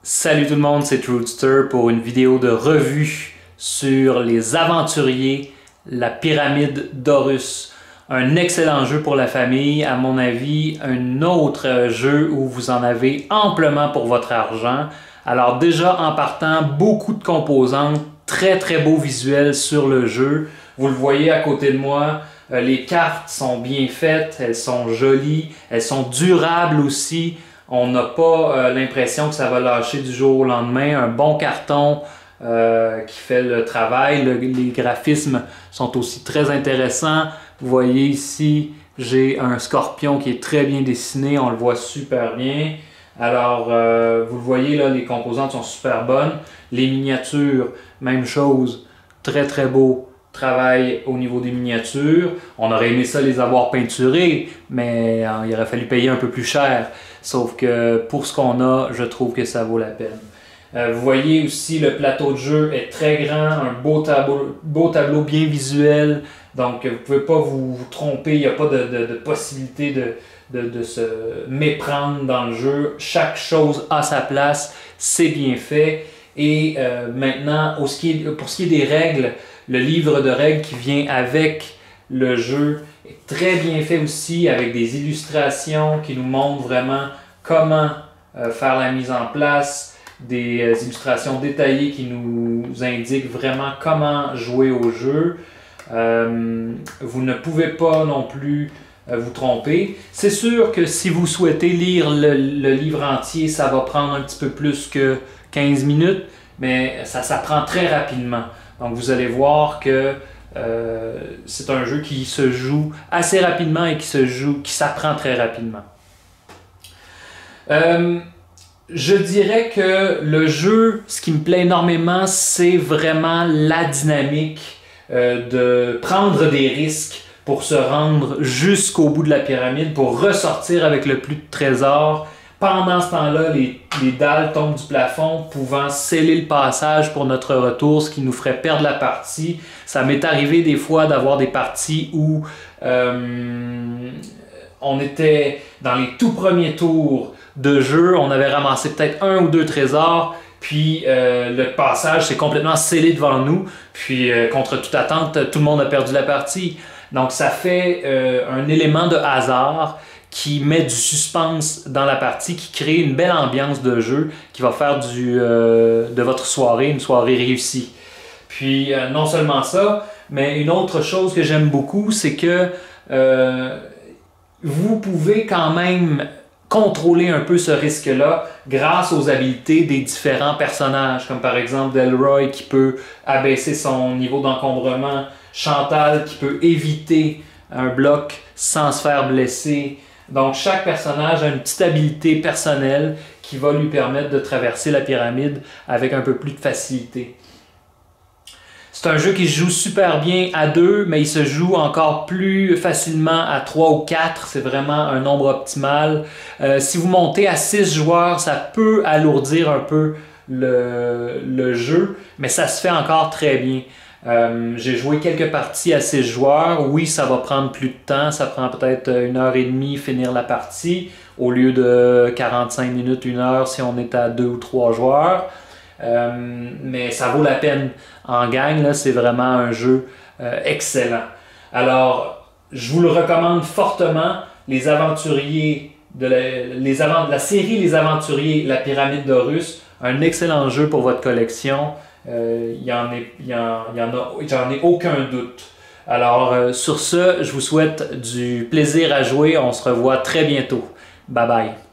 Salut tout le monde, c'est Rootster pour une vidéo de revue sur les aventuriers, la pyramide d'Horus. Un excellent jeu pour la famille, à mon avis, un autre jeu où vous en avez amplement pour votre argent. Alors déjà en partant, beaucoup de composantes, très beau visuel sur le jeu. Vous le voyez à côté de moi, les cartes sont bien faites, elles sont jolies, elles sont durables aussi. On n'a pas l'impression que ça va lâcher du jour au lendemain. Un bon carton qui fait le travail. Les graphismes sont aussi très intéressants. Vous voyez ici, j'ai un scorpion qui est très bien dessiné. On le voit super bien. Alors, vous le voyez, là, les composantes sont super bonnes. Les miniatures, même chose. Très beau travail au niveau des miniatures. On aurait aimé ça les avoir peinturées, mais il aurait fallu payer un peu plus cher. Sauf que pour ce qu'on a, je trouve que ça vaut la peine. Vous voyez aussi, le plateau de jeu est très grand, un beau tableau bien visuel. Donc, vous ne pouvez pas vous tromper, il n'y a pas de possibilité de se méprendre dans le jeu. Chaque chose a sa place, c'est bien fait. Et maintenant, pour ce qui est des règles, le livre de règles qui vient avec le jeu est très bien fait aussi, avec des illustrations qui nous montrent vraiment comment faire la mise en place, des illustrations détaillées qui nous indiquent vraiment comment jouer au jeu. Vous ne pouvez pas non plus vous tromper. C'est sûr que si vous souhaitez lire le livre entier, ça va prendre un petit peu plus que 15 minutes, mais ça s'apprend très rapidement. Donc vous allez voir que c'est un jeu qui se joue assez rapidement et qui s'apprend très rapidement. Je dirais que le jeu, ce qui me plaît énormément, c'est vraiment la dynamique de prendre des risques pour se rendre jusqu'au bout de la pyramide, pour ressortir avec le plus de trésors. Pendant ce temps-là, les dalles tombent du plafond, pouvant sceller le passage pour notre retour, ce qui nous ferait perdre la partie. Ça m'est arrivé des fois d'avoir des parties où on était dans les tout premiers tours de jeu, on avait ramassé peut-être 1 ou 2 trésors, puis le passage s'est complètement scellé devant nous, puis contre toute attente, tout le monde a perdu la partie. Donc ça fait un élément de hasard qui met du suspense dans la partie, qui crée une belle ambiance de jeu, qui va faire de votre soirée une soirée réussie. Puis non seulement ça, mais une autre chose que j'aime beaucoup, c'est que vous pouvez quand même contrôler un peu ce risque-là grâce aux habiletés des différents personnages, comme par exemple Delroy qui peut abaisser son niveau d'encombrement, Chantal qui peut éviter un bloc sans se faire blesser. Donc chaque personnage a une petite habilité personnelle qui va lui permettre de traverser la pyramide avec un peu plus de facilité. C'est un jeu qui se joue super bien à 2, mais il se joue encore plus facilement à 3 ou 4. C'est vraiment un nombre optimal. Si vous montez à 6 joueurs, ça peut alourdir un peu le jeu, mais ça se fait encore très bien. J'ai joué quelques parties à 6 joueurs. Oui, ça va prendre plus de temps. Ça prend peut-être 1h30 finir la partie au lieu de 45 minutes, 1 heure si on est à 2 ou 3 joueurs. Mais ça vaut la peine. En gang, là, c'est vraiment un jeu excellent. Alors, je vous le recommande fortement. Les aventuriers de la série Les Aventuriers, la pyramide d'Horus, un excellent jeu pour votre collection. J'en ai aucun doute. Alors, sur ce, je vous souhaite du plaisir à jouer. On se revoit très bientôt. Bye bye.